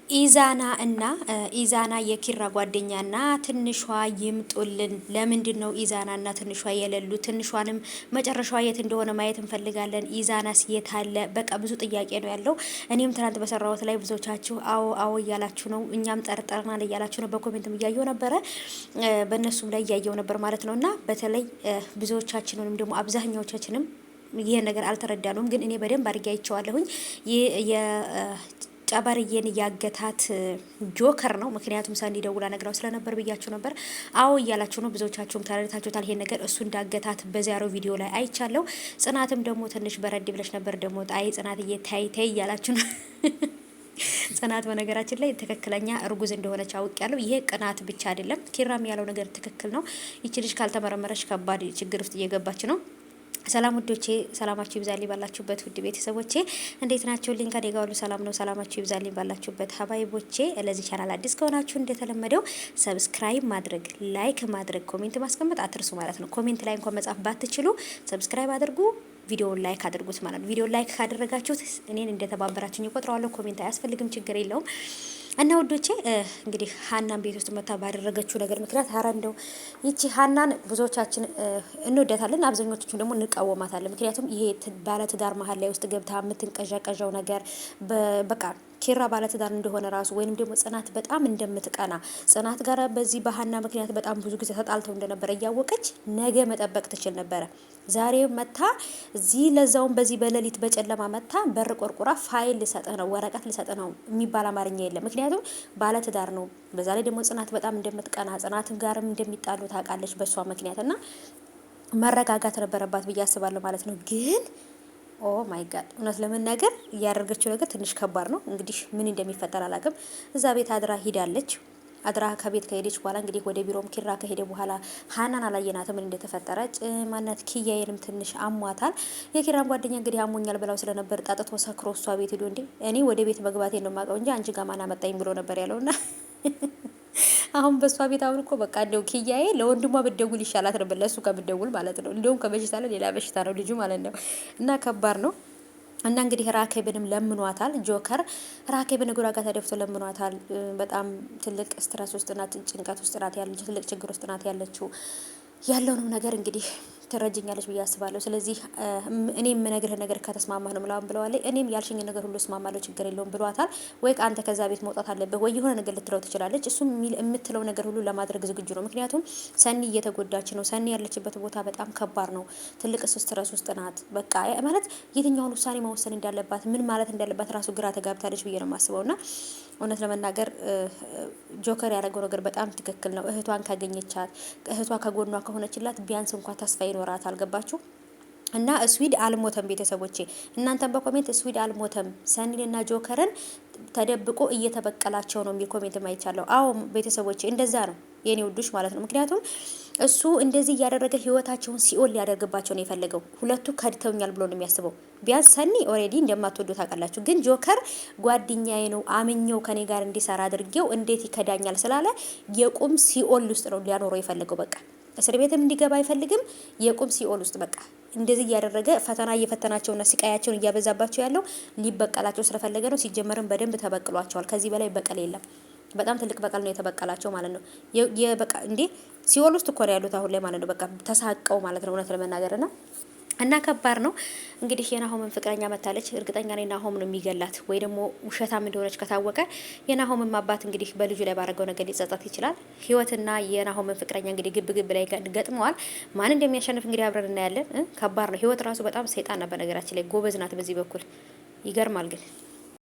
ኢዛና እና ኢዛና የኪራ ጓደኛና ትንሿ ይምጡልን። ለምንድን ነው ኢዛና እና ትንሿ የሌሉ? ትንሿንም መጨረሻዋ የት እንደሆነ ማየት እንፈልጋለን። ኢዛናስ የት አለ? በቃ ብዙ ጥያቄ ነው ያለው። እኔም ትናንት በሰራሁት ላይ ብዙዎቻችሁ አዎ አዎ እያላችሁ ነው፣ እኛም ጠርጥረናል እያላችሁ ነው። በኮሜንትም እያየው ነበረ፣ በእነሱም ላይ እያየው ነበር ማለት ነው። እና በተለይ ብዙዎቻችንንም ደግሞ አብዛኛዎቻችንም ይሄን ነገር አልተረዳነውም፣ ግን እኔ በደንብ አድርጌ አይቼዋለሁኝ። ጨበርዬን ያገታት ጆከር ነው። ምክንያቱም ሰኒ ደውላ ነግራው ስለነበር ብያችሁ ነበር። አዎ እያላችሁ ነው፣ ብዙዎቻችሁም ተረድታችሁታል ይሄን ነገር። እሱ እንዳገታት በዚያው ቪዲዮ ላይ አይቻለሁ። ጽናትም ደግሞ ትንሽ በረድ ብለሽ ነበር ደግሞ ጣይ ጽናት ታይ እያላችሁ ነው። ጽናት በነገራችን ላይ ትክክለኛ እርጉዝ እንደሆነች አውቄያለሁ። ይሄ ቅናት ብቻ አይደለም፣ ኪራም ያለው ነገር ትክክል ነው። ይቺ ልጅ ካልተመረመረች ከባድ ችግር ውስጥ እየገባች ነው። ሰላም ውዶቼ፣ ሰላማችሁ ይብዛልኝ ባላችሁበት። ውድ ቤተሰቦቼ እንዴት ናችሁ? ሊንክ አደጋ ሁሉ ሰላም ነው። ሰላማችሁ ይብዛልኝ ባላችሁበት። ሀባይቦቼ ለዚህ ቻናል አዲስ ከሆናችሁ እንደተለመደው ሰብስክራይብ ማድረግ፣ ላይክ ማድረግ፣ ኮሜንት ማስቀመጥ አትርሱ ማለት ነው። ኮሜንት ላይ እንኳን መጻፍ ባትችሉ ሰብስክራይብ አድርጉ፣ ቪዲዮውን ላይክ አድርጉት ማለት ነው። ቪዲዮውን ላይክ ካደረጋችሁት እኔን እንደተባበራችሁኝ እቆጥረዋለሁ። ኮሜንት አያስፈልግም፣ ችግር የለውም። እና ውዶቼ እንግዲህ ሀናን ቤት ውስጥ መታ ባደረገችው ነገር ምክንያት ሀራ እንደው ይቺ ሀናን ብዙዎቻችን እንወዳታለን፣ አብዛኞቹ ደግሞ እንቃወማታለን። ምክንያቱም ይሄ ባለትዳር መሀል ላይ ውስጥ ገብታ የምትንቀዣቀዣው ነገር በቃ ኪራ ባለትዳር እንደሆነ ራሱ ወይንም ደግሞ ጽናት በጣም እንደምትቀና ጽናት ጋር በዚህ በሀና ምክንያት በጣም ብዙ ጊዜ ተጣልተው እንደነበረ እያወቀች ነገ መጠበቅ ትችል ነበረ። ዛሬ መታ እዚህ ለዛውን በዚህ በሌሊት በጨለማ መታ በር ቆርቁራ ፋይል ልሰጥህ ነው ወረቀት ልሰጥህ ነው የሚባል አማርኛ የለም። ምክንያቱም ባለትዳር ነው። በዛ ላይ ደግሞ ጽናት በጣም እንደምትቀና ጽናት ጋርም እንደሚጣሉ ታውቃለች በሷ ምክንያት እና መረጋጋት ነበረባት ብዬ አስባለሁ ማለት ነው። ግን ኦ ማይ ጋድ እውነት ለመናገር እያደረገችው ነገር ትንሽ ከባድ ነው። እንግዲህ ምን እንደሚፈጠር አላውቅም። እዛ ቤት አድራ ሂዳለች። አድራ ከቤት ከሄደች በኋላ እንግዲህ ወደ ቢሮም ኪራ ከሄደ በኋላ ሀናን አላየናትም ምን እንደተፈጠረ። ማነት ኪያዬንም ትንሽ አሟታል። የኪራን ጓደኛ እንግዲህ አሞኛል ብላው ስለነበር ጣጥቶ ሰክሮ እሷ ቤት ሄዶ እንዴ እኔ ወደ ቤት መግባቴ ነው የማውቀው እንጂ አንቺ ጋር ማን አመጣኝ ብሎ ነበር ያለውና አሁን በሷ ቤት አሁን እኮ በቃ እንደው ኪያዬ ለወንድሟ ብትደውል ይሻላት ነበር፣ ለሱ ከብትደውል ማለት ነው። እንደውም ከበሽታ ላይ ሌላ በሽታ ነው ልጁ ማለት ነው። እና ከባድ ነው። እና እንግዲህ ራኬብንም ለምኗታል። ጆከር ራኬብን እግሯ ጋር ተደፍቶ ለምኗታል። በጣም ትልቅ ስትረስ ውስጥ ናት፣ ጭንቀት ውስጥ ናት ያለችው፣ ትልቅ ችግር ውስጥ ናት ያለችው። ያለውንም ነገር እንግዲህ ትረጅኛለች ብዬ አስባለሁ። ስለዚህ እኔ የምነግርህ ነገር ከተስማማህ ነው ምናምን ብለዋለች። እኔም ያልሽኝ ነገር ሁሉ እስማማለሁ ችግር የለውም ብሏታል። ወይ አንተ ከዛ ቤት መውጣት አለብህ ወይ የሆነ ነገር ልትለው ትችላለች። እሱም የምትለው ነገር ሁሉ ለማድረግ ዝግጁ ነው። ምክንያቱም ሰኒ እየተጎዳች ነው። ሰኒ ያለችበት ቦታ በጣም ከባድ ነው። ትልቅ ስትረስ ውስጥ ናት። በቃ ማለት የትኛውን ውሳኔ መወሰን እንዳለባት ምን ማለት እንዳለባት ራሱ ግራ ተጋብታለች ብዬ ነው የማስበው። ና እውነት ለመናገር ጆከር ያደረገው ነገር በጣም ትክክል ነው። እህቷን ካገኘቻት እህቷ ከጎኗ ከሆነችላት ቢያንስ እንኳን ተስፋ ይኖራት። አልገባችሁ? እና ስዊድ አልሞተም። ቤተሰቦቼ እናንተም በኮሜንት ስዊድ አልሞተም ሰኒንና ጆከርን ተደብቆ እየተበቀላቸው ነው የሚል ኮሜንት ማይቻለሁ። አዎ ቤተሰቦቼ እንደዛ ነው የኔ ውዱሽ ማለት ነው። ምክንያቱም እሱ እንደዚህ እያደረገ ህይወታቸውን ሲኦል ሊያደርግባቸው ነው የፈለገው። ሁለቱ ከድተውኛል ብሎ ነው የሚያስበው። ቢያንስ ሰኒ ኦሬዲ እንደማትወዱ ታውቃላችሁ። ግን ጆከር ጓደኛዬ ነው አምኜው ከኔ ጋር እንዲሰራ አድርጌው እንዴት ይከዳኛል ስላለ የቁም ሲኦል ውስጥ ነው ሊያኖረው የፈለገው። በቃ እስር ቤትም እንዲገባ አይፈልግም። የቁም ሲኦል ውስጥ በቃ እንደዚህ እያደረገ ፈተና እየፈተናቸውና ስቃያቸውን እያበዛባቸው ያለው ሊበቀላቸው ስለፈለገ ነው። ሲጀመርም በደንብ ተበቅሏቸዋል። ከዚህ በላይ በቀል የለም። በጣም ትልቅ በቀል ነው የተበቀላቸው ማለት ነው። የበቃ እንዴ ሲኦል ውስጥ እኮ ነው ያሉት አሁን ላይ ማለት ነው። በቃ ተሳቀው ማለት ነው እውነት ለመናገርና እና ከባድ ነው እንግዲህ። የናሆምን ፍቅረኛ መታለች። እርግጠኛ ነኝ ናሆም ነው የሚገላት ወይ ደግሞ ውሸታም እንደሆነች ከታወቀ የናሆምን አባት እንግዲህ በልጁ ላይ ባረገው ነገር ሊጸጸት ይችላል። ህይወትና የናሆምን ፍቅረኛ እንግዲህ ግብ ግብ ላይ ገጥመዋል። ማን እንደሚያሸንፍ እንግዲህ አብረን እናያለን። ከባድ ነው። ህይወት ራሱ በጣም ሰይጣን ነው በነገራችን ላይ ጎበዝ ናት በዚህ በኩል ይገርማል ግን